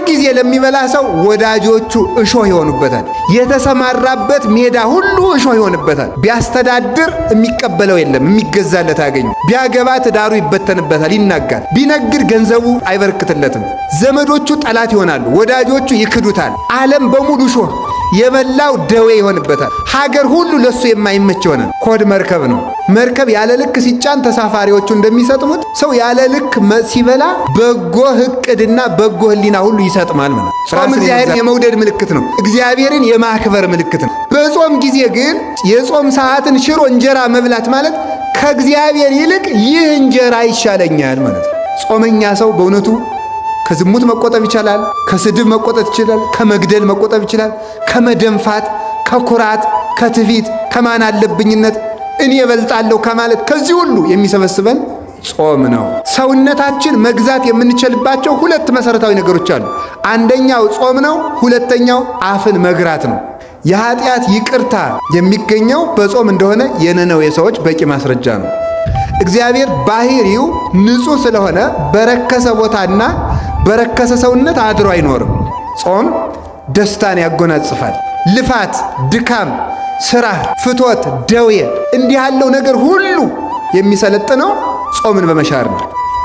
ጊዜ ለሚበላ ሰው ወዳጆቹ እሾህ ይሆኑበታል። የተሰማራበት ሜዳ ሁሉ እሾህ ይሆንበታል። ቢያስተዳድር የሚቀበለው የለም፣ የሚገዛለት አያገኙ። ቢያገባ ትዳሩ ይበተንበታል፣ ይናጋል። ቢነግድ ገንዘቡ አይበረክትለትም። ዘመዶቹ ጠላት ይሆናሉ፣ ወዳጆቹ ይክዱታል። ዓለም በሙሉ እሾህ የበላው ደዌ ይሆንበታል። ሀገር ሁሉ ለሱ የማይመች ይሆናል። ሆድ መርከብ ነው። መርከብ ያለ ልክ ሲጫን ተሳፋሪዎቹ እንደሚሰጥሙት ሰው ያለ ልክ ሲበላ በጎ ዕቅድና በጎ ሕሊና ሁሉ ይሰጥማል ማለት ነው። ጾም እግዚአብሔርን የመውደድ ምልክት ነው። እግዚአብሔርን የማክበር ምልክት ነው። በጾም ጊዜ ግን የጾም ሰዓትን ሽሮ እንጀራ መብላት ማለት ከእግዚአብሔር ይልቅ ይህ እንጀራ ይሻለኛል ማለት ነው። ጾመኛ ሰው በእውነቱ ከዝሙት መቆጠብ ይችላል። ከስድብ መቆጠብ ይችላል። ከመግደል መቆጠብ ይችላል። ከመደንፋት፣ ከኩራት፣ ከትዕቢት፣ ከማን አለብኝነት እኔ እበልጣለሁ ከማለት ከዚህ ሁሉ የሚሰበስበን ጾም ነው። ሰውነታችን መግዛት የምንችልባቸው ሁለት መሰረታዊ ነገሮች አሉ። አንደኛው ጾም ነው። ሁለተኛው አፍን መግራት ነው። የኃጢአት ይቅርታ የሚገኘው በጾም እንደሆነ የነነዌ ሰዎች በቂ ማስረጃ ነው። እግዚአብሔር ባህሪው ንጹሕ ስለሆነ በረከሰ ቦታና በረከሰ ሰውነት አድሮ አይኖርም። ጾም ደስታን ያጎናጽፋል። ልፋት፣ ድካም፣ ሥራ፣ ፍቶት፣ ደዌ እንዲህ ያለው ነገር ሁሉ የሚሰለጥነው ጾምን በመሻር ነው።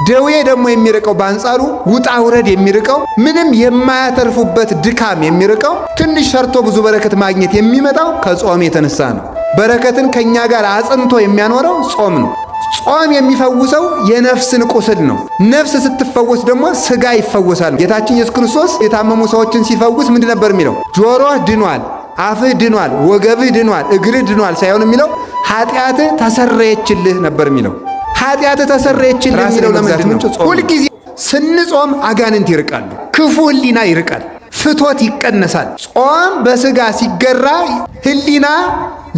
ደዌ ደግሞ የሚርቀው በአንጻሩ ውጣ ውረድ የሚርቀው ምንም የማያተርፉበት ድካም የሚርቀው ትንሽ ሰርቶ ብዙ በረከት ማግኘት የሚመጣው ከጾም የተነሳ ነው። በረከትን ከእኛ ጋር አጽንቶ የሚያኖረው ጾም ነው። ጾም የሚፈውሰው የነፍስን ቁስል ነው። ነፍስ ስትፈወስ ደግሞ ሥጋ ይፈወሳል። ጌታችን ኢየሱስ ክርስቶስ የታመሙ ሰዎችን ሲፈውስ ምንድን ነበር የሚለው? ጆሮህ ድኗል፣ አፍህ ድኗል፣ ወገብህ ድኗል፣ እግርህ ድኗል ሳይሆን የሚለው ኃጢአትህ ተሰረየችልህ ነበር የሚለው። ኃጢአትህ ተሰረየችልህ የሚለው ለምንድን ነው? ሁልጊዜ ስንጾም አጋንንት ይርቃሉ፣ ክፉ ሕሊና ይርቃል፣ ፍቶት ይቀነሳል። ጾም በሥጋ ሲገራ ሕሊና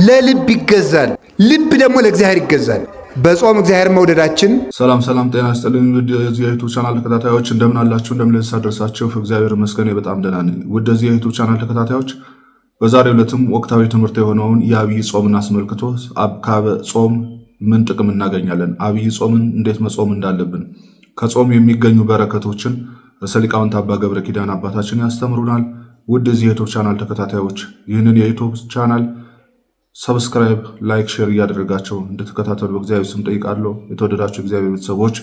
ለልብ ይገዛል፣ ልብ ደግሞ ለእግዚአብሔር ይገዛል። በጾም እግዚአብሔር መውደዳችን። ሰላም ጤና ይስጥልኝ። ውድ የዚህ የዩቱብ ቻናል ተከታታዮች እንደምን አላችሁ? እንደምን ደረሳችሁ? እግዚአብሔር ይመስገን በጣም ደህና ነኝ። ውድ የዚህ የዩቱብ ቻናል ተከታታዮች በዛሬው ዕለትም ወቅታዊ ትምህርት የሆነውን የአብይ ጾምን አስመልክቶ ከጾም ምን ጥቅም እናገኛለን፣ አብይ ጾምን እንዴት መጾም እንዳለብን፣ ከጾም የሚገኙ በረከቶችን ርዕሰ ሊቃውንት አባ ገብረ ኪዳን አባታችን ያስተምሩናል። ውድ የዚህ የዩቱብ ቻናል ተከታታዮች ይህንን የዩቱብ ቻናል ሰብስክራይብ፣ ላይክ፣ ሼር እያደረጋቸው እንድትከታተሉ በእግዚአብሔር ስም ጠይቃለሁ። የተወደዳችሁ እግዚአብሔር ቤተሰቦች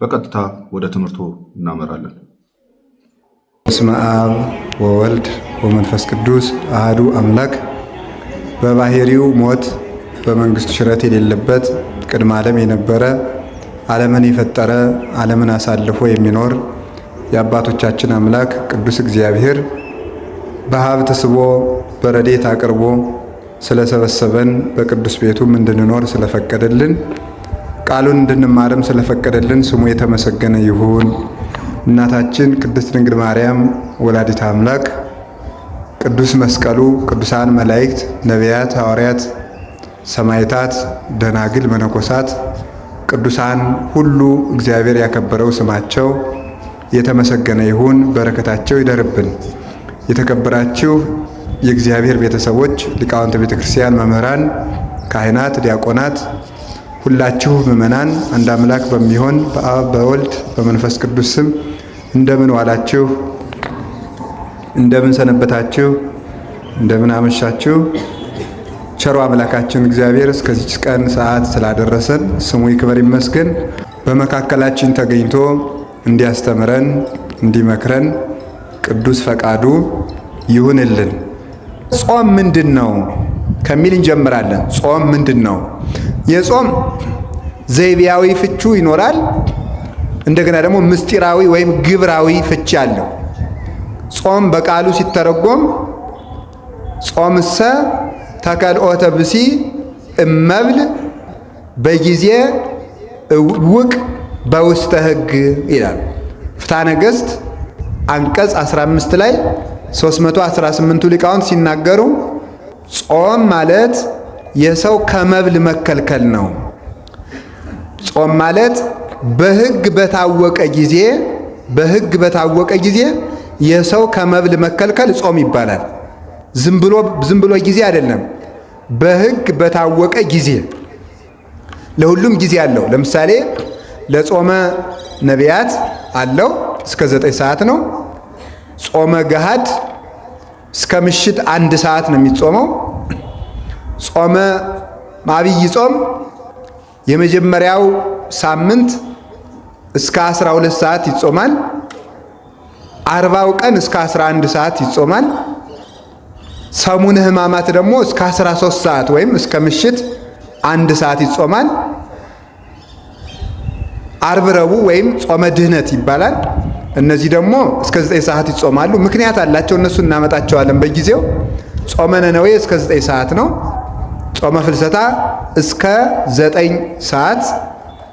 በቀጥታ ወደ ትምህርቱ እናመራለን። በስመ አብ ወወልድ ወመንፈስ ቅዱስ አሐዱ አምላክ። በባህሪው ሞት በመንግስቱ ሽረት የሌለበት ቅድመ ዓለም የነበረ ዓለምን የፈጠረ ዓለምን አሳልፎ የሚኖር የአባቶቻችን አምላክ ቅዱስ እግዚአብሔር በሀብት ስቦ በረድኤት አቅርቦ ስለሰበሰበን በቅዱስ ቤቱም እንድንኖር ስለፈቀደልን ቃሉን እንድንማርም ስለፈቀደልን ስሙ የተመሰገነ ይሁን። እናታችን ቅድስት ድንግል ማርያም ወላዲተ አምላክ፣ ቅዱስ መስቀሉ፣ ቅዱሳን መላእክት፣ ነቢያት፣ ሐዋርያት፣ ሰማዕታት፣ ደናግል፣ መነኮሳት፣ ቅዱሳን ሁሉ እግዚአብሔር ያከበረው ስማቸው የተመሰገነ ይሁን። በረከታቸው ይደርብን። የተከበራችሁ የእግዚአብሔር ቤተሰቦች፣ ሊቃውንተ ቤተ ክርስቲያን፣ መምህራን፣ ካህናት፣ ዲያቆናት፣ ሁላችሁ ምእመናን አንድ አምላክ በሚሆን በአብ በወልድ በመንፈስ ቅዱስ ስም እንደምን ዋላችሁ? እንደምን ሰነበታችሁ? እንደምን አመሻችሁ? ቸሩ አምላካችን እግዚአብሔር እስከዚች ቀን ሰዓት ስላደረሰን ስሙ ይክበር ይመስገን። በመካከላችን ተገኝቶ እንዲያስተምረን እንዲመክረን ቅዱስ ፈቃዱ ይሁንልን። ጾም ምንድን ነው ከሚል እንጀምራለን። ጾም ምንድን ነው? የጾም ዘይቤያዊ ፍቹ ይኖራል። እንደገና ደግሞ ምስጢራዊ ወይም ግብራዊ ፍቺ አለው። ጾም በቃሉ ሲተረጎም ጾምሰ ተከልኦተ ብሲ እመብል በጊዜ ውቅ በውስተ ሕግ ይላል። ፍትሐ ነገሥት አንቀጽ 15 ላይ 318ቱ ሊቃውንት ሲናገሩ ጾም ማለት የሰው ከመብል መከልከል ነው። ጾም ማለት በሕግ በታወቀ ጊዜ የሰው ከመብል መከልከል ጾም ይባላል። ዝም ብሎ ጊዜ አይደለም። በሕግ በታወቀ ጊዜ፣ ለሁሉም ጊዜ አለው። ለምሳሌ ለጾመ ነቢያት አለው እስከ 9 ሰዓት ነው። ጾመ ገሃድ እስከ ምሽት 1 ሰዓት ነው የሚጾመው። ጾመ አብይ ጾም የመጀመሪያው ሳምንት እስከ 12 ሰዓት ይጾማል። 40ው ቀን እስከ 11 ሰዓት ይጾማል። ሰሙነ ሕማማት ደግሞ እስከ 13 ሰዓት ወይም እስከ ምሽት 1 ሰዓት ይጾማል። ዓርብ ረቡዕ ወይም ጾመ ድህነት ይባላል። እነዚህ ደግሞ እስከ 9 ሰዓት ይጾማሉ። ምክንያት አላቸው፣ እነሱ እናመጣቸዋለን በጊዜው። ጾመ ነነዌ እስከ 9 ሰዓት ነው። ጾመ ፍልሰታ እስከ 9 ሰዓት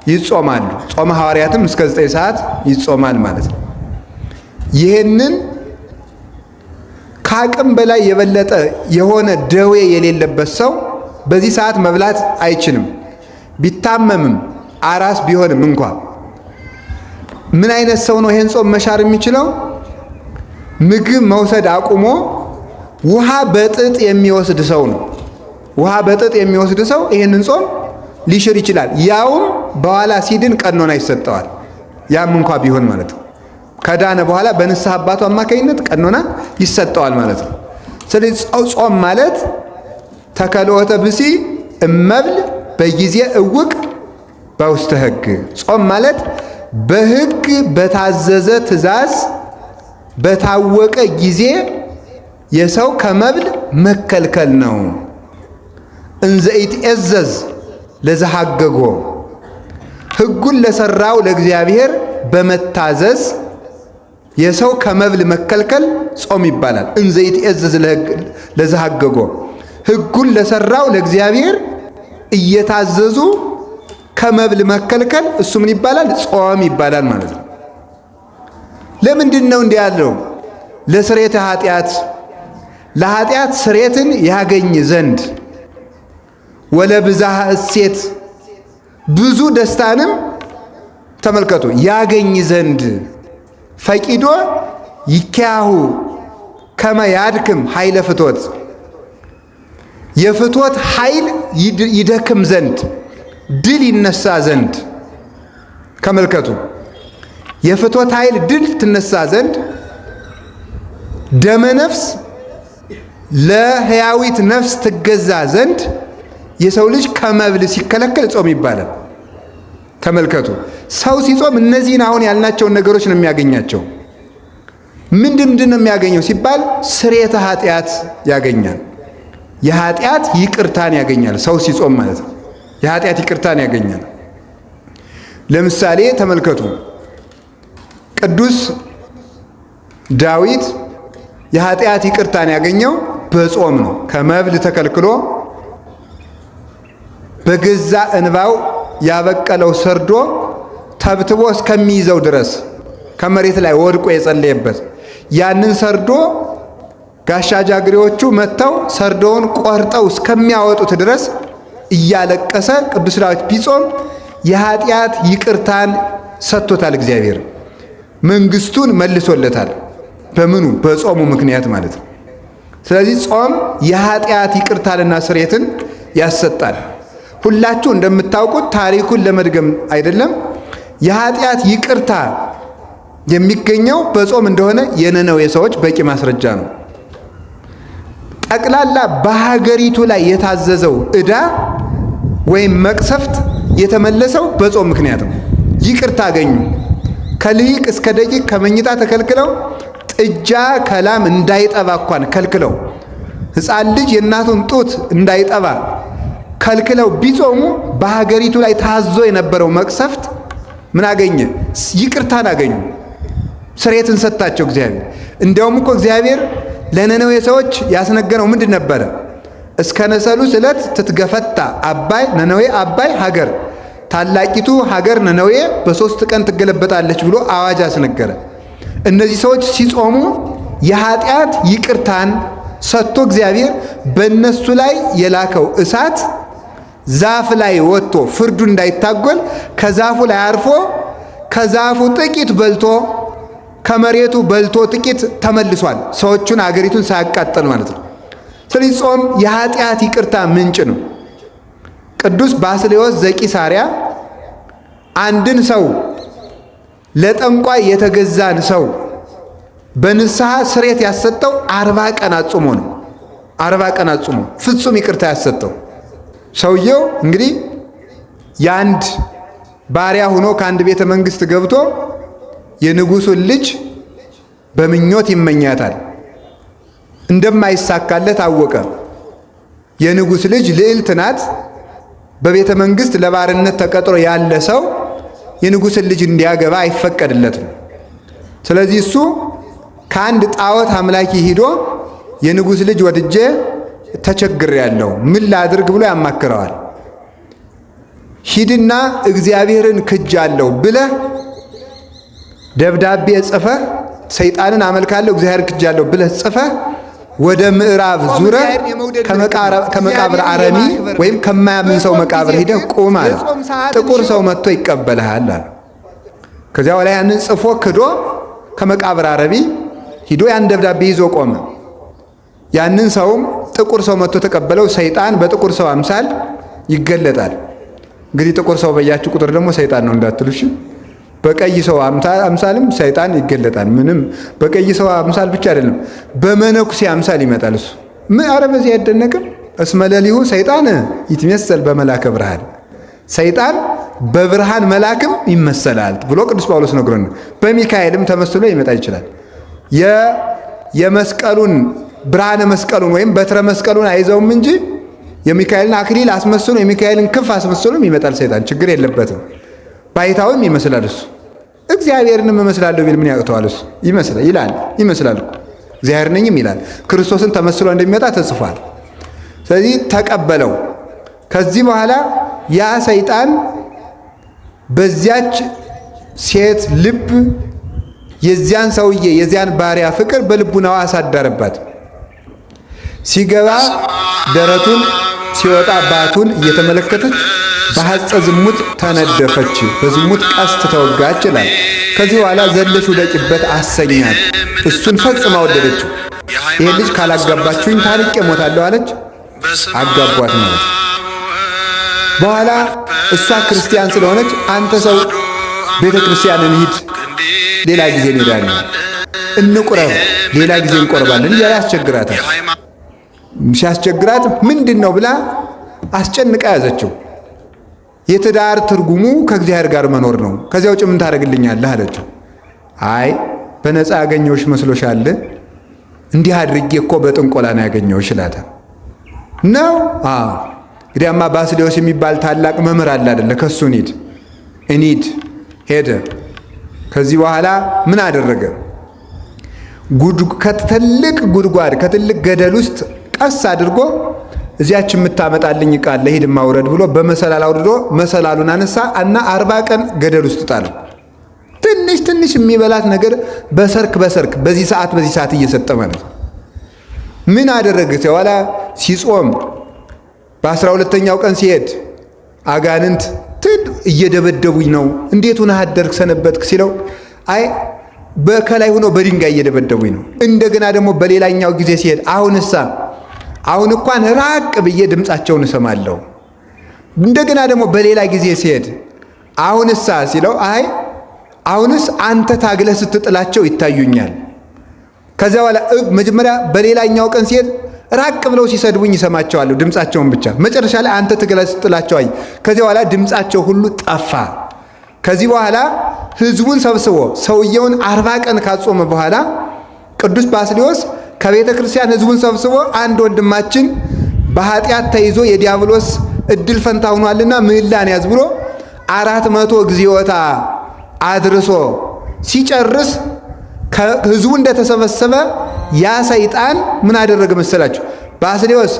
ይጾማሉ። ጾመ ሐዋርያትም እስከ 9 ሰዓት ይጾማል ማለት ነው። ይህንን ከአቅም በላይ የበለጠ የሆነ ደዌ የሌለበት ሰው በዚህ ሰዓት መብላት አይችልም። ቢታመምም አራስ ቢሆንም እንኳ ምን አይነት ሰው ነው ይሄን ጾም መሻር የሚችለው? ምግብ መውሰድ አቁሞ ውሃ በጥጥ የሚወስድ ሰው ነው። ውሃ በጥጥ የሚወስድ ሰው ይሄንን ጾም ሊሽር ይችላል። ያውም በኋላ ሲድን ቀኖና ይሰጠዋል። ያም እንኳ ቢሆን ማለት ነው። ከዳነ በኋላ በንስሐ አባቱ አማካኝነት ቀኖና ይሰጠዋል ማለት ነው። ስለዚህ ጾም ማለት ተከልኦተ ብሲ እመብል በጊዜ እውቅ በውስተ ሕግ። ጾም ማለት በሕግ በታዘዘ ትእዛዝ በታወቀ ጊዜ የሰው ከመብል መከልከል ነው። እንዘ ይትዔዘዝ ለዘሐገጎ ሕጉን ለሰራው ለእግዚአብሔር በመታዘዝ የሰው ከመብል መከልከል ጾም ይባላል። እንዘ ይትዔዘዝ ለዘሐገጎ ሕጉን ለሰራው ለእግዚአብሔር እየታዘዙ ከመብል መከልከል እሱ ምን ይባላል? ጾም ይባላል ማለት ነው። ለምንድን ነው እንዲህ ያለው? ለስርየተ ኃጢአት፣ ለኃጢአት ስርየትን ያገኝ ዘንድ ወለብዝሃ እሴት፣ ብዙ ደስታንም ተመልከቱ ያገኝ ዘንድ ፈቂዶ ይኪያሁ ከመ ያድክም ኃይለ ፍቶት፣ የፍቶት ኃይል ይደክም ዘንድ ድል ይነሳ ዘንድ። ከመልከቱ የፍቶት ኃይል ድል ትነሳ ዘንድ ደመ ነፍስ ለሕያዊት ነፍስ ትገዛ ዘንድ የሰው ልጅ ከመብል ሲከለከል ጾም ይባላል። ተመልከቱ፣ ሰው ሲጾም እነዚህን አሁን ያልናቸውን ነገሮች ነው የሚያገኛቸው። ምንድን ነው የሚያገኘው ሲባል ስርየተ ኃጢአት ያገኛል። የኃጢአት ይቅርታን ያገኛል። ሰው ሲጾም ማለት ነው የኃጢአት ይቅርታን ያገኛል። ለምሳሌ ተመልከቱ፣ ቅዱስ ዳዊት የኃጢአት ይቅርታን ያገኘው በጾም ነው። ከመብል ተከልክሎ በገዛ እንባው ያበቀለው ሰርዶ ተብትቦ እስከሚይዘው ድረስ ከመሬት ላይ ወድቆ የጸለየበት ያንን ሰርዶ ጋሻ ጃግሬዎቹ መጥተው ሰርዶውን ቆርጠው እስከሚያወጡት ድረስ እያለቀሰ ቅዱስ ዳዊት ቢጾም የኃጢአት ይቅርታን ሰጥቶታል። እግዚአብሔር መንግስቱን መልሶለታል። በምኑ? በጾሙ ምክንያት ማለት ነው። ስለዚህ ጾም የኃጢአት ይቅርታንና ስርየትን ያሰጣል። ሁላችሁ እንደምታውቁት ታሪኩን ለመድገም አይደለም፣ የኃጢአት ይቅርታ የሚገኘው በጾም እንደሆነ የነነዌ ሰዎች በቂ ማስረጃ ነው። ጠቅላላ በሀገሪቱ ላይ የታዘዘው ዕዳ ወይም መቅሰፍት የተመለሰው በጾም ምክንያት ነው። ይቅርታ አገኙ። ከልሂቅ እስከ ደቂቅ ከመኝታ ተከልክለው ጥጃ ከላም እንዳይጠባ እንኳን ከልክለው ሕፃን ልጅ የእናቱን ጡት እንዳይጠባ ከልክለው ቢጾሙ በሀገሪቱ ላይ ታዞ የነበረው መቅሰፍት ምን አገኘ? ይቅርታን አገኙ። ስርየትን ሰጣቸው እግዚአብሔር። እንዲያውም እኮ እግዚአብሔር ለነነዌ ሰዎች ያስነገረው ምንድን ነበረ? እስከ ነሰሉስ ዕለት ትትገፈታ አባይ ነነዌ አባይ ሀገር፣ ታላቂቱ ሀገር ነነዌ በ3 ቀን ትገለበጣለች ብሎ አዋጅ አስነገረ። እነዚህ ሰዎች ሲጾሙ የኃጢአት ይቅርታን ሰጥቶ እግዚአብሔር በእነሱ ላይ የላከው እሳት ዛፍ ላይ ወጥቶ ፍርዱ እንዳይታጎል ከዛፉ ላይ አርፎ ከዛፉ ጥቂት በልቶ ከመሬቱ በልቶ ጥቂት ተመልሷል። ሰዎቹን አገሪቱን ሳያቃጠል ማለት ነው። ስለዚህ ጾም የኃጢአት ይቅርታ ምንጭ ነው። ቅዱስ ባስልዮስ ዘቂሳርያ አንድን ሰው ለጠንቋይ የተገዛን ሰው በንስሐ ስሬት ያሰጠው 40 ቀን አጽሞ ነው። 40 ቀን አጽሞ ፍጹም ይቅርታ ያሰጠው ሰውየው እንግዲህ የአንድ ባሪያ ሆኖ ከአንድ ቤተ መንግስት ገብቶ የንጉሱን ልጅ በምኞት ይመኛታል። እንደማይሳካለት አወቀ። የንጉስ ልጅ ልዕልት ናት። በቤተ መንግስት ለባርነት ተቀጥሮ ያለ ሰው የንጉስን ልጅ እንዲያገባ አይፈቀድለትም። ስለዚህ እሱ ከአንድ ጣዖት አምላኪ ሂዶ የንጉስ ልጅ ወድጄ ተቸግሬያለሁ ምን ላድርግ ብሎ ያማክረዋል። ሂድና እግዚአብሔርን ክጃለሁ ብለህ ደብዳቤ ጽፈህ ሰይጣንን አመልካለሁ እግዚአብሔርን ክጃለሁ ብለህ ጽፈህ ወደ ምዕራብ ዙረህ ከመቃብር አረሚ ወይም ከማያምን ሰው መቃብር ሂደህ ቁም አለ። ጥቁር ሰው መጥቶ ይቀበልሃል አለ። ከዚያ በኋላ ያንን ጽፎ ክዶ ከመቃብር አረሚ ሂዶ ያን ደብዳቤ ይዞ ቆመ። ያንን ሰውም ጥቁር ሰው መጥቶ ተቀበለው። ሰይጣን በጥቁር ሰው አምሳል ይገለጣል። እንግዲህ ጥቁር ሰው በያችሁ ቁጥር ደግሞ ሰይጣን ነው እንዳትሉሽ። በቀይ ሰው አምሳልም ሰይጣን ይገለጣል። ምንም በቀይ ሰው አምሳል ብቻ አይደለም፣ በመነኩሴ አምሳል ይመጣል። እሱ ምን አረ በዚህ አይደነቅም? እስመ ሌሊሁ ሰይጣን ይትመሰል በመላከ ብርሃን፣ ሰይጣን በብርሃን መልአክም ይመሰላል ብሎ ቅዱስ ጳውሎስ ነግሮን፣ በሚካኤልም ተመስሎ ይመጣ ይችላል። የመስቀሉን ብርሃነ መስቀሉን ወይም በትረ መስቀሉን አይዘውም እንጂ የሚካኤልን አክሊል አስመስሎ የሚካኤልን ክንፍ አስመስሎም ይመጣል ሰይጣን። ችግር የለበትም። ባይታውም ይመስላል እሱ። እግዚአብሔርንም እመስላለሁ ቢል ምን ያቅተዋል? እሱ ይመስላል እግዚአብሔር ነኝም ይላል። ክርስቶስን ተመስሎ እንደሚመጣ ተጽፏል። ስለዚህ ተቀበለው። ከዚህ በኋላ ያ ሰይጣን በዚያች ሴት ልብ የዚያን ሰውዬ የዚያን ባሪያ ፍቅር በልቡናዋ አሳደረባት። ሲገባ ደረቱን ሲወጣ ባቱን እየተመለከተች በሐፀ ዝሙት ተነደፈች፣ በዝሙት ቀስት ተወጋች ይላል። ከዚህ በኋላ ዘለሽ ውደቂበት አሰኛት። እሱን ፈጽማ ወደደችው። ይሄ ልጅ ካላጋባችሁኝ ታርቄ እሞታለሁ አለች። አጋቧት ማለት በኋላ እሷ ክርስቲያን ስለሆነች አንተ ሰው ቤተ ክርስቲያንን ሂድ፣ ሌላ ጊዜ እንሄዳለን፣ እንቁረብ፣ ሌላ ጊዜ እንቆርባለን እያለ ያስቸግራታል። ሲያስቸግራት ምንድን ነው ብላ አስጨንቃ ያዘችው። የትዳር ትርጉሙ ከእግዚአብሔር ጋር መኖር ነው፣ ከዚያ ውጭ ምን ታደርግልኛለህ አለችው። አይ በነፃ ያገኘሁሽ መስሎሻል? እንዲህ አድርጌ እኮ በጥንቆላ ነው ያገኘሁሽ ይላታል። ነው እንግዲያማ ባስልዮስ የሚባል ታላቅ መምህር አለ አይደለ? ከሱ እንሂድ ሄደ። ከዚህ በኋላ ምን አደረገ? ከትልቅ ጉድጓድ ከትልቅ ገደል ውስጥ ቀስ አድርጎ እዚያች የምታመጣልኝ ቃል ለሂድ ማውረድ ብሎ በመሰላል አውርዶ መሰላሉን አነሳ እና 40 ቀን ገደል ውስጥ ጣለው። ትንሽ የሚበላት ነገር በሰርክ በዚህ ሰዓት እየሰጠ ማለት ነው። ምን አደረገ? በኋላ ሲጾም በ12ኛው ቀን ሲሄድ አጋንንት እየደበደቡኝ ነው፣ እንዴት ሆነህ አደርክ ሰነበትክ ሲለው አይ በከላይ ሆኖ በድንጋይ እየደበደቡኝ ነው። እንደገና ደግሞ በሌላኛው ጊዜ ሲሄድ አሁን እንኳን ራቅ ብዬ ድምፃቸውን እሰማለሁ። እንደገና ደግሞ በሌላ ጊዜ ሲሄድ አሁንሳ ሲለው አይ አሁንስ አንተ ታግለህ ስትጥላቸው ይታዩኛል። ከዚያ በኋላ መጀመሪያ በሌላኛው ቀን ሲሄድ ራቅ ብለው ሲሰድቡኝ ይሰማቸዋለሁ ድምፃቸውን ብቻ። መጨረሻ ላይ አንተ ትግለህ ስትጥላቸው አይ። ከዚያ በኋላ ድምፃቸው ሁሉ ጠፋ። ከዚህ በኋላ ህዝቡን ሰብስቦ ሰውየውን 40 ቀን ካጾመ በኋላ ቅዱስ ባስልዮስ ከቤተ ክርስቲያን ህዝቡን ሰብስቦ አንድ ወንድማችን በኃጢአት ተይዞ የዲያብሎስ እድል ፈንታ ሆኗልና ምህላን ያዝ ብሎ 400 እግዚኦታ አድርሶ ሲጨርስ ህዝቡ እንደተሰበሰበ ያ ሰይጣን ምን አደረገ መሰላችሁ? ባስልዮስ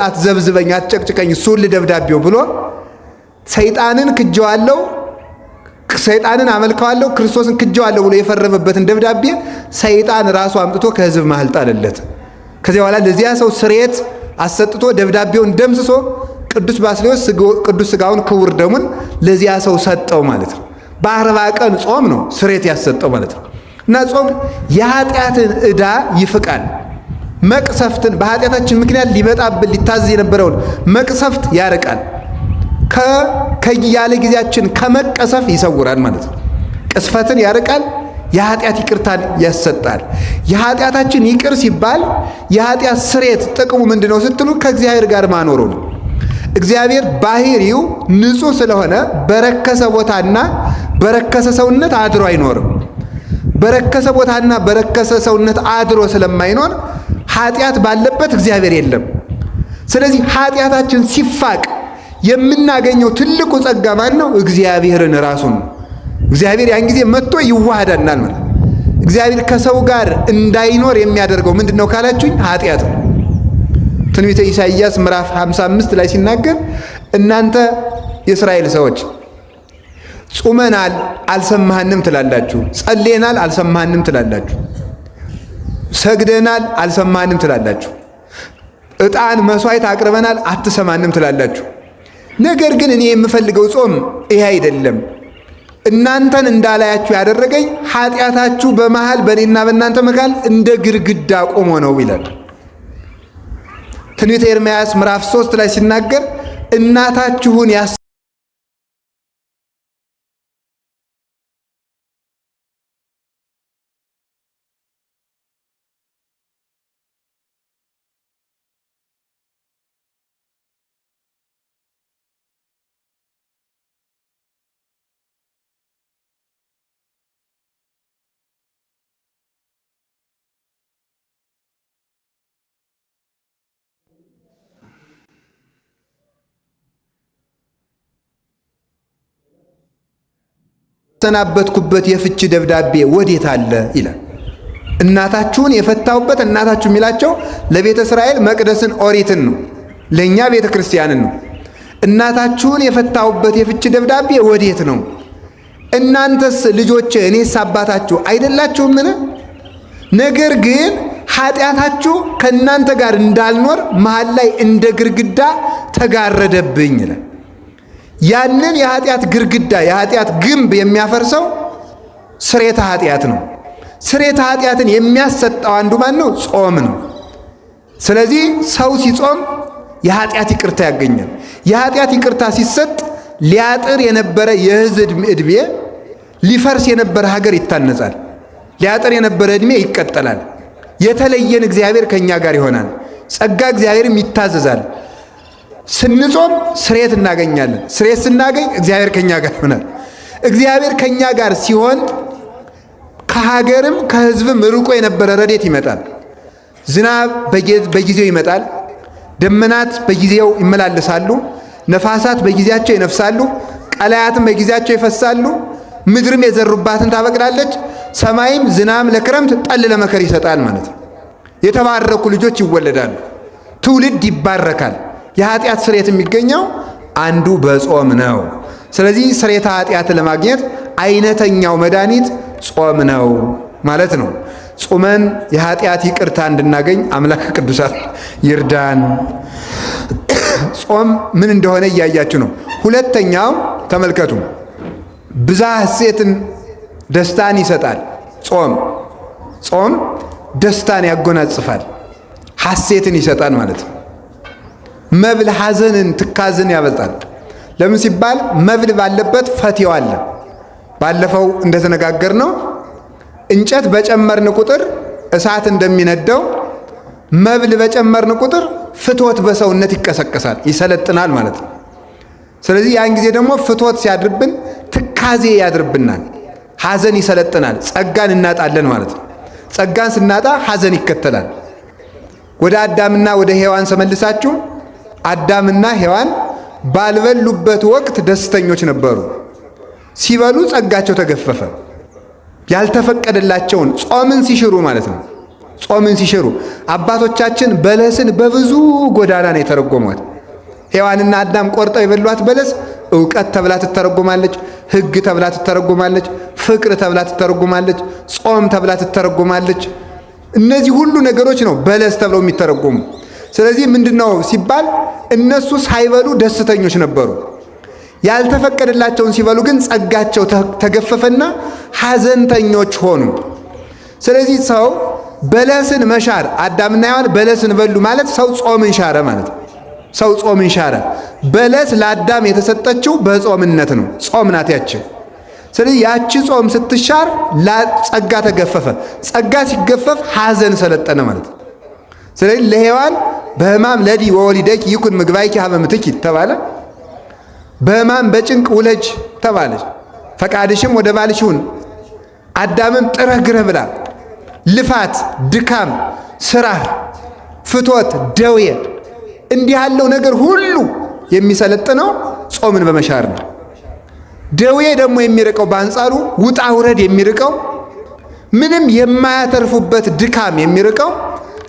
አትዘብዝበኝ፣ አትጨቅጭቀኝ፣ እሱን ልደብዳቤው ብሎ ሰይጣንን ክጀዋለሁ፣ ሰይጣንን አመልከዋለሁ፣ ክርስቶስን ክጀዋለሁ ብሎ የፈረመበትን ደብዳቤ ሰይጣን ራሱ አምጥቶ ከህዝብ መሃል ጣለለት። ከዚያ በኋላ ለዚያ ሰው ስርየት አሰጥቶ ደብዳቤውን ደምስሶ ቅዱስ ባስልዮስ ቅዱስ ሥጋውን ክቡር ደሙን ለዚያ ሰው ሰጠው ማለት ነው። በ40 ቀን ጾም ነው ስርየት ያሰጠው ማለት ነው። እና ጾም የኃጢአትን ዕዳ ይፍቃል። መቅሰፍትን በኃጢአታችን ምክንያት ሊመጣብን ሊታዘዝ የነበረውን መቅሰፍት ያርቃል። ያለ ጊዜያችን ከመቀሰፍ ይሰውራል ማለት ነው። ቅስፈትን ያርቃል፣ የኃጢአት ይቅርታን ያሰጣል። የኃጢአታችን ይቅር ሲባል የኃጢአት ስርየት ጥቅሙ ምንድነው ስትሉ ከእግዚአብሔር ጋር ማኖሩ ነው። እግዚአብሔር ባህሪው ንጹሕ ስለሆነ በረከሰ ቦታና በረከሰ ሰውነት አድሮ አይኖርም። በረከሰ ቦታና በረከሰ ሰውነት አድሮ ስለማይኖር ኃጢአት ባለበት እግዚአብሔር የለም። ስለዚህ ኃጢአታችን ሲፋቅ የምናገኘው ትልቁ ጸጋ ማን ነው? እግዚአብሔርን ራሱን ነው። እግዚአብሔር ያን ጊዜ መጥቶ ይዋሃዳናል ማለት። እግዚአብሔር ከሰው ጋር እንዳይኖር የሚያደርገው ምንድነው ካላችሁኝ ኃጢአት ነው። ትንቢተ ኢሳይያስ ምዕራፍ 55 ላይ ሲናገር እናንተ የእስራኤል ሰዎች ጾመናል አልሰማህንም ትላላችሁ፣ ጸልየናል አልሰማህንም ትላላችሁ፣ ሰግደናል አልሰማህንም ትላላችሁ፣ ዕጣን መስዋዕት አቅርበናል አትሰማንም ትላላችሁ። ነገር ግን እኔ የምፈልገው ጾም ይሄ አይደለም። እናንተን እንዳላያችሁ ያደረገኝ ኃጢአታችሁ በመሃል በእኔና በእናንተ መካከል እንደ ግድግዳ ቆሞ ነው ይላል። ትንቢተ ኤርምያስ ምዕራፍ 3 ላይ ሲናገር እናታችሁን ያሰናበትኩበት የፍች ደብዳቤ ወዴት አለ ይላል። እናታችሁን የፈታሁበት እናታችሁ የሚላቸው ለቤተ እስራኤል መቅደስን ኦሪትን ነው፣ ለእኛ ቤተ ክርስቲያንን ነው። እናታችሁን የፈታሁበት የፍች ደብዳቤ ወዴት ነው? እናንተስ ልጆቼ እኔስ አባታችሁ አይደላችሁምን? ነገር ግን ኃጢአታችሁ ከእናንተ ጋር እንዳልኖር መሃል ላይ እንደ ግርግዳ ተጋረደብኝ ይላል። ያንን የኃጢአት ግርግዳ የኃጢአት ግንብ የሚያፈርሰው ስርየተ ኃጢአት ነው። ስርየተ ኃጢአትን የሚያሰጠው አንዱ ማን ነው? ጾም ነው። ስለዚህ ሰው ሲጾም የኃጢአት ይቅርታ ያገኛል። የኃጢአት ይቅርታ ሲሰጥ ሊያጥር የነበረ የሕዝብ ዕድሜ፣ ሊፈርስ የነበረ ሀገር ይታነጻል። ሊያጥር የነበረ ዕድሜ ይቀጠላል። የተለየን እግዚአብሔር ከኛ ጋር ይሆናል። ጸጋ እግዚአብሔርም ይታዘዛል። ስንጾም ስርየት እናገኛለን። ስርየት ስናገኝ እግዚአብሔር ከኛ ጋር ይሆናል። እግዚአብሔር ከኛ ጋር ሲሆን ከሀገርም ከሕዝብም ርቆ የነበረ ረድኤት ይመጣል። ዝናብ በጊዜው ይመጣል። ደመናት በጊዜው ይመላለሳሉ። ነፋሳት በጊዜያቸው ይነፍሳሉ። ቀላያትም በጊዜያቸው ይፈሳሉ። ምድርም የዘሩባትን ታበቅላለች። ሰማይም ዝናብ ለክረምት ጠል ለመከር ይሰጣል ማለት ነው። የተባረኩ ልጆች ይወለዳሉ። ትውልድ ይባረካል። የኃጢአት ስርየት የሚገኘው አንዱ በጾም ነው። ስለዚህ ስርየተ ኃጢአት ለማግኘት አይነተኛው መድኃኒት ጾም ነው ማለት ነው። ጾመን የኃጢአት ይቅርታ እንድናገኝ አምላክ ቅዱሳን ይርዳን። ጾም ምን እንደሆነ እያያችሁ ነው። ሁለተኛው ተመልከቱ፣ ብዝሃ ሐሴትን ደስታን ይሰጣል። ጾም ደስታን ያጎናጽፋል፣ ሐሴትን ይሰጣል ማለት ነው። መብል ሐዘንን ትካዝን ያበዛል። ለምን ሲባል መብል ባለበት ፈትው አለ። ባለፈው እንደተነጋገርነው እንጨት በጨመርን ቁጥር እሳት እንደሚነደው መብል በጨመርን ቁጥር ፍትወት በሰውነት ይቀሰቀሳል፣ ይሰለጥናል ማለት ነው። ስለዚህ ያን ጊዜ ደግሞ ፍትወት ሲያድርብን ትካዜ ያድርብናል፣ ሐዘን ይሰለጥናል፣ ጸጋን እናጣለን ማለት ነው። ጸጋን ስናጣ ሐዘን ይከተላል። ወደ አዳምና ወደ ሔዋን ተመልሳችሁ አዳምና ሔዋን ባልበሉበት ወቅት ደስተኞች ነበሩ። ሲበሉ ጸጋቸው ተገፈፈ። ያልተፈቀደላቸውን ጾምን ሲሽሩ ማለት ነው። ጾምን ሲሽሩ አባቶቻችን በለስን በብዙ ጎዳና ነው የተረጎሟት። ሔዋንና አዳም ቆርጠው የበሏት በለስ ዕውቀት ተብላ ትተረጎማለች፣ ሕግ ተብላ ትተረጎማለች፣ ፍቅር ተብላ ትተረጎማለች፣ ጾም ተብላ ትተረጎማለች። እነዚህ ሁሉ ነገሮች ነው በለስ ተብለው የሚተረጎሙ። ስለዚህ ምንድነው ሲባል እነሱ ሳይበሉ ደስተኞች ነበሩ። ያልተፈቀደላቸውን ሲበሉ ግን ጸጋቸው ተገፈፈና ሐዘንተኞች ሆኑ። ስለዚህ ሰው በለስን መሻር፣ አዳምና ሔዋን በለስን በሉ ማለት ሰው ጾምን ሻረ ማለት ነው። ሰው ጾምን ሻረ። በለስ ለአዳም የተሰጠችው በጾምነት ነው። ጾም ናት ያችን። ስለዚህ ያቺ ጾም ስትሻር ጸጋ ተገፈፈ። ጸጋ ሲገፈፍ ሐዘን ሰለጠነ ማለት ነው። ስለዚህ ለሔዋን በሕማም ለዲ ወወሊደኪ ይኩን ምግባይኪ ሀበ ምትኪ ተባለ። በሕማም በጭንቅ ውለጅ ተባለች። ፈቃድሽም ወደ ባልሽ ይሁን። አዳምም ጥረህ ግረህ ብላ። ልፋት፣ ድካም፣ ስራ፣ ፍቶት፣ ደዌ እንዲህ ያለው ነገር ሁሉ የሚሰለጥነው ጾምን በመሻር ነው። ደዌ ደግሞ የሚርቀው በአንጻሩ ውጣ ውረድ የሚርቀው ምንም የማያተርፉበት ድካም የሚርቀው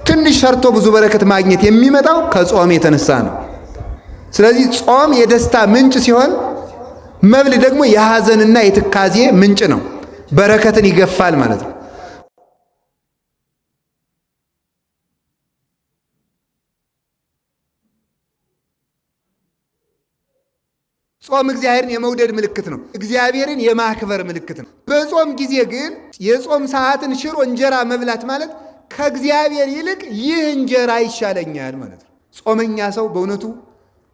ትንሽ ሰርቶ ብዙ በረከት ማግኘት የሚመጣው ከጾም የተነሳ ነው። ስለዚህ ጾም የደስታ ምንጭ ሲሆን መብል ደግሞ የሐዘንና የትካዜ ምንጭ ነው። በረከትን ይገፋል ማለት ነው። ጾም እግዚአብሔርን የመውደድ ምልክት ነው። እግዚአብሔርን የማክበር ምልክት ነው። በጾም ጊዜ ግን የጾም ሰዓትን ሽሮ እንጀራ መብላት ማለት ከእግዚአብሔር ይልቅ ይህ እንጀራ ይሻለኛል ማለት ነው። ጾመኛ ሰው በእውነቱ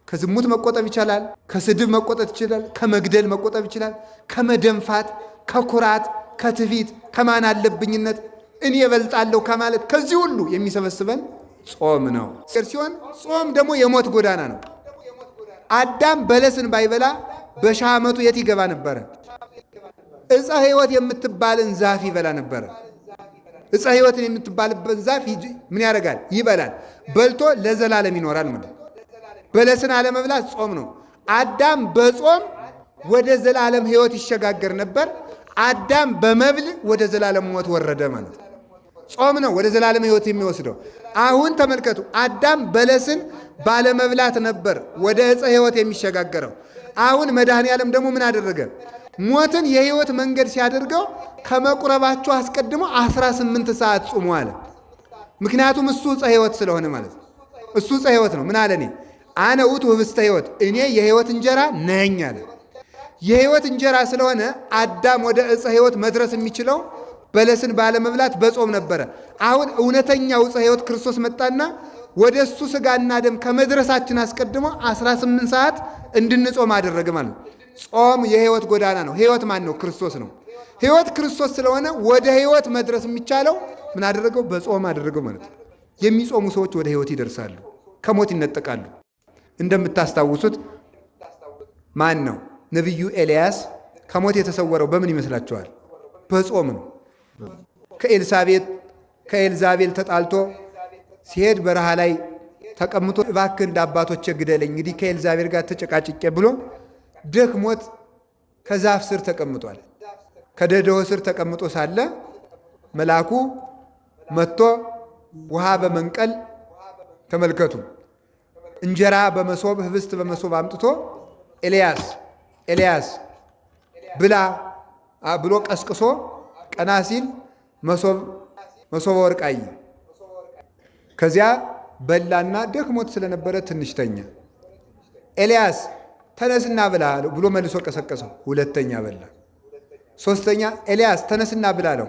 ከዝሙት መቆጠብ ይችላል፣ ከስድብ መቆጠብ ይችላል፣ ከመግደል መቆጠብ ይችላል፣ ከመደንፋት፣ ከኩራት፣ ከትዕቢት፣ ከማን አለብኝነት እኔ እበልጣለሁ ከማለት ከዚህ ሁሉ የሚሰበስበን ጾም ነው ሲሆን ጾም ደግሞ የሞት ጎዳና ነው። አዳም በለስን ባይበላ በሺህ ዓመቱ የት ይገባ ነበረ? ዕፀ ሕይወት የምትባልን ዛፍ ይበላ ነበረ። ዕፀ ሕይወትን የምትባልበት ዛፍ ምን ያደርጋል? ይበላል። በልቶ ለዘላለም ይኖራል ማለት። በለስን አለመብላት ጾም ነው። አዳም በጾም ወደ ዘላለም ሕይወት ይሸጋገር ነበር። አዳም በመብል ወደ ዘላለም ሞት ወረደ ማለት። ጾም ነው ወደ ዘላለም ሕይወት የሚወስደው። አሁን ተመልከቱ፣ አዳም በለስን ባለመብላት ነበር ወደ ዕፀ ሕይወት የሚሸጋገረው። አሁን መድኃኔ ዓለም ደግሞ ምን አደረገ? ሞትን የሕይወት መንገድ ሲያደርገው ከመቁረባቸው አስቀድሞ 18 ሰዓት ጾሙ አለ። ምክንያቱም እሱ ዕፀ ሕይወት ስለሆነ ማለት ነው። እሱ ዕፀ ሕይወት ነው። ምን አለ? እኔ አነ ውእቱ ኅብስተ ሕይወት፣ እኔ የሕይወት እንጀራ ነኝ አለ። የሕይወት እንጀራ ስለሆነ አዳም ወደ ዕፀ ሕይወት መድረስ የሚችለው በለስን ባለመብላት በጾም ነበረ። አሁን እውነተኛው ዕፀ ሕይወት ክርስቶስ መጣና ወደ እሱ ሥጋና ደም ከመድረሳችን አስቀድሞ 18 ሰዓት እንድንጾም አደረገ ማለት ነው። ጾም የሕይወት ጎዳና ነው። ሕይወት ማን ነው? ክርስቶስ ነው። ሕይወት ክርስቶስ ስለሆነ ወደ ሕይወት መድረስ የሚቻለው ምን አደረገው? በጾም አደረገው ማለት ነው። የሚጾሙ ሰዎች ወደ ሕይወት ይደርሳሉ፣ ከሞት ይነጠቃሉ። እንደምታስታውሱት ማን ነው? ነቢዩ ኤልያስ ከሞት የተሰወረው በምን ይመስላችኋል? በጾም ነው። ከኤልዛቤል ተጣልቶ ሲሄድ በረሃ ላይ ተቀምጦ እባክህ እንደ አባቶቼ ግደለኝ፣ እንግዲህ ከኤልዛቤል ጋር ተጨቃጭቄ ብሎ ደክሞት ከዛፍ ስር ተቀምጧል። ከደደው ስር ተቀምጦ ሳለ መልአኩ መጥቶ ውሃ በመንቀል ተመልከቱ፣ እንጀራ በመሶብ ኅብስት በመሶብ አምጥቶ ኤልያስ ብላ ብሎ ቀስቅሶ ቀና ሲል መሶበ ወርቅ አየ። ከዚያ በላና ደክሞት ስለነበረ ትንሽ ተኛ። ኤልያስ ተነስና ብላ ብሎ መልሶ ቀሰቀሰው። ሁለተኛ በላ። ሶስተኛ ኤልያስ ተነስና ብላ አለው።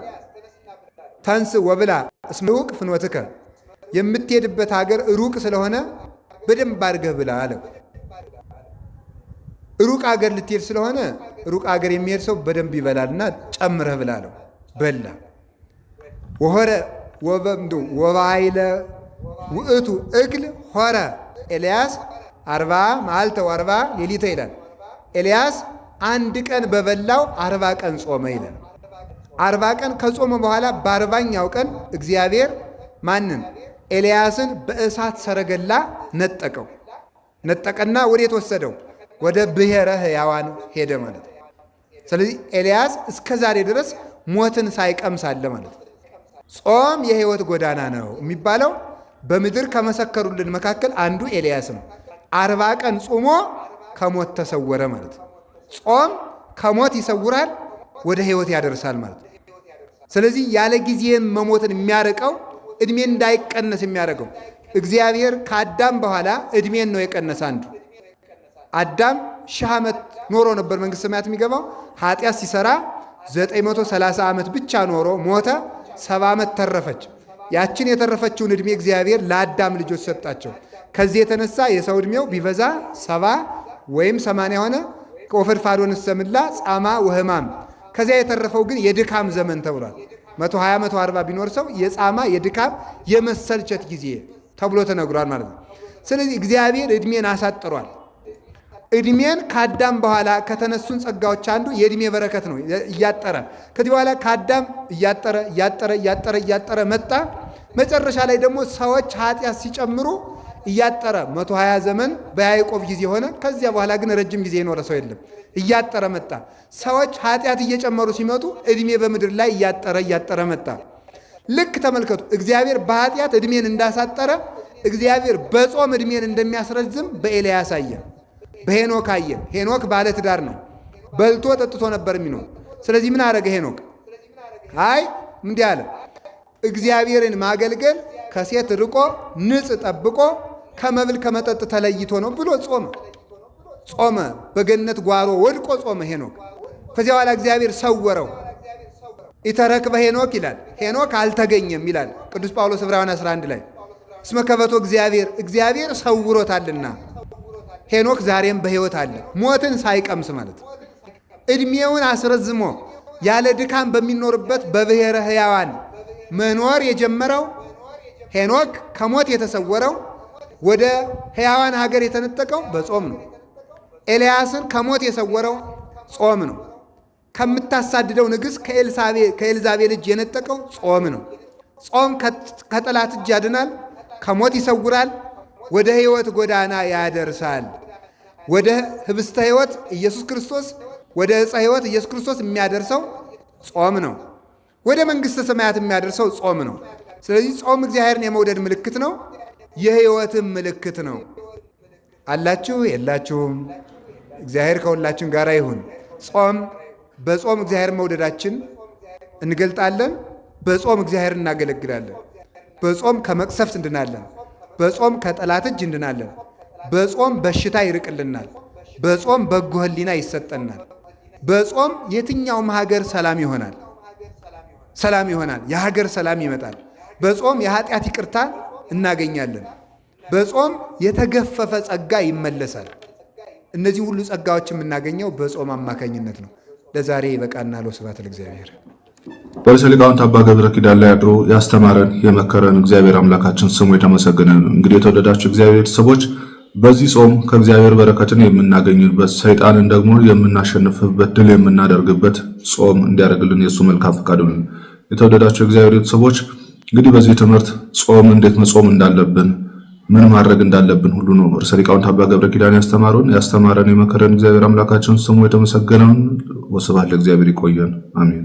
ተንስ ወብላ እስመ ሩቅ ፍኖትከ፣ የምትሄድበት ሀገር ሩቅ ስለሆነ በደንብ አድርገህ ብላ አለው። ሩቅ ሀገር ልትሄድ ስለሆነ ሩቅ ሀገር የሚሄድ ሰው በደንብ ይበላልና ጨምረህ ብላ አለው። በላ። ወሆረ ወበምዱ ወባይለ ውእቱ እክል ሆረ ኤልያስ 40 መዓልተ ወ40 ሌሊተ ይላል። ኤልያስ አንድ ቀን በበላው 40 ቀን ጾመ ይላል። 40 ቀን ከጾመ በኋላ በ40ኛው ቀን እግዚአብሔር ማንን? ኤልያስን በእሳት ሰረገላ ነጠቀና ወዴት ወሰደው? ወደ ብሔረ ሕያዋን ሄደ ማለት ነው። ስለዚህ ኤልያስ እስከ ዛሬ ድረስ ሞትን ሳይቀምስ አለ ማለት ነው። ጾም የሕይወት ጎዳና ነው የሚባለው በምድር ከመሰከሩልን መካከል አንዱ ኤልያስ ነው። 40 ቀን ጾሞ ከሞት ተሰወረ ማለት ነው። ጾም ከሞት ይሰውራል፣ ወደ ሕይወት ያደርሳል ማለት ነው። ስለዚህ ያለ ጊዜም መሞትን የሚያርቀው ዕድሜ እንዳይቀነስ የሚያደርገው እግዚአብሔር ከአዳም በኋላ ዕድሜን ነው የቀነሰ። አንዱ አዳም 1000 ዓመት ኖሮ ነበር መንግሥተ ሰማያት የሚገባው። ኃጢአት ሲሰራ 930 ዓመት ብቻ ኖሮ ሞተ። 70 ዓመት ተረፈች። ያችን የተረፈችውን ዕድሜ እግዚአብሔር ለአዳም ልጆች ሰጣቸው። ከዚህ የተነሳ የሰው ዕድሜው ቢበዛ 70 ወይም 80 ሆነ፣ ከወፈድፋዶን ሰምላ ጻማ ወህማም ከዚያ የተረፈው ግን የድካም ዘመን ተብሏል። 120 140 ቢኖር ሰው የጻማ የድካም የመሰልቸት ጊዜ ተብሎ ተነግሯል ማለት ነው። ስለዚህ እግዚአብሔር ዕድሜን አሳጥሯል። ዕድሜን ከአዳም በኋላ ከተነሱን ጸጋዎች አንዱ የዕድሜ በረከት ነው። እያጠረ ከዚህ በኋላ ከአዳም እያጠረ መጣ። መጨረሻ ላይ ደግሞ ሰዎች ኃጢአት ሲጨምሩ እያጠረ 120 ዘመን በያዕቆብ ጊዜ ሆነ። ከዚያ በኋላ ግን ረጅም ጊዜ የኖረ ሰው የለም። እያጠረ መጣ። ሰዎች ኃጢአት እየጨመሩ ሲመጡ ዕድሜ በምድር ላይ እያጠረ መጣ። ልክ ተመልከቱ፣ እግዚአብሔር በኃጢአት ዕድሜን እንዳሳጠረ እግዚአብሔር በጾም ዕድሜን እንደሚያስረዝም በኤልያስ አየን፣ በሄኖክ አየን። ሄኖክ ባለ ትዳር ነው። በልቶ ጠጥቶ ነበር የሚኖር። ስለዚህ ምን አረገ ሄኖክ? አይ እንዲህ አለ፣ እግዚአብሔርን ማገልገል ከሴት ርቆ ንጽ ጠብቆ ከመብል ከመጠጥ ተለይቶ ነው ብሎ ጾመ። በገነት ጓሮ ወድቆ ጾመ ሄኖክ። ከዚያ በኋላ እግዚአብሔር ሰወረው። ኢተረክበ ሄኖክ ይላል። ሄኖክ አልተገኘም ይላል ቅዱስ ጳውሎስ ዕብራውያን 11 ላይ እስመ ከበቶ እግዚአብሔር ሰውሮታልና። ሄኖክ ዛሬም በሕይወት አለ፣ ሞትን ሳይቀምስ ማለት። ዕድሜውን አስረዝሞ ያለ ድካም በሚኖርበት በብሔረ ሕያዋን መኖር የጀመረው ሄኖክ ከሞት የተሰወረው ወደ ሕያዋን ሀገር የተነጠቀው በጾም ነው። ኤልያስን ከሞት የሰወረው ጾም ነው። ከምታሳድደው ንግሥት ከኤልዛቤል እጅ የነጠቀው ጾም ነው። ጾም ከጠላት እጅ ያድናል፣ ከሞት ይሰውራል፣ ወደ ሕይወት ጎዳና ያደርሳል። ወደ ህብስተ ሕይወት ኢየሱስ ክርስቶስ ወደ ዕፀ ሕይወት ኢየሱስ ክርስቶስ የሚያደርሰው ጾም ነው። ወደ መንግሥተ ሰማያት የሚያደርሰው ጾም ነው። ስለዚህ ጾም እግዚአብሔርን የመውደድ ምልክት ነው፣ የሕይወትም ምልክት ነው። አላችሁ የላችሁም? እግዚአብሔር ከሁላችን ጋር ይሁን። በጾም እግዚአብሔር መውደዳችን እንገልጣለን። በጾም እግዚአብሔር እናገለግላለን። በጾም ከመቅሰፍት እንድናለን። በጾም ከጠላት እጅ እንድናለን። በጾም በሽታ ይርቅልናል። በጾም በጎ ሕሊና ይሰጠናል። በጾም የትኛውም ሀገር ሰላም ይሆናል። የሀገር ሰላም ይመጣል። በጾም የኃጢአት ይቅርታ እናገኛለን። በጾም የተገፈፈ ጸጋ ይመለሳል። እነዚህ ሁሉ ጸጋዎች የምናገኘው በጾም አማካኝነት ነው። ለዛሬ ይበቃናል። ወስብሐት ለእግዚአብሔር። በርዕሰ ሊቃውንት አባ ገብረ ኪዳን ላይ አድሮ ያስተማረን የመከረን እግዚአብሔር አምላካችን ስሙ የተመሰገነ ነው። እንግዲህ የተወደዳችሁ እግዚአብሔር ቤተሰቦች በዚህ ጾም ከእግዚአብሔር በረከትን የምናገኝበት፣ ሰይጣንን ደግሞ የምናሸንፍበት፣ ድል የምናደርግበት ጾም እንዲያደርግልን የእሱ መልካም ፈቃዱ ነው። የተወደዳችሁ እግዚአብሔር ቤተሰቦች እንግዲህ በዚህ ትምህርት ጾም እንዴት መጾም እንዳለብን፣ ምን ማድረግ እንዳለብን ሁሉ ነው ርዕሰ ሊቃውንት አባ ገብረ ኪዳን ያስተማረን የመከረን እግዚአብሔር አምላካችን ስሙ የተመሰገነውን። ወስብሐት ለእግዚአብሔር። ይቆየን። አሜን።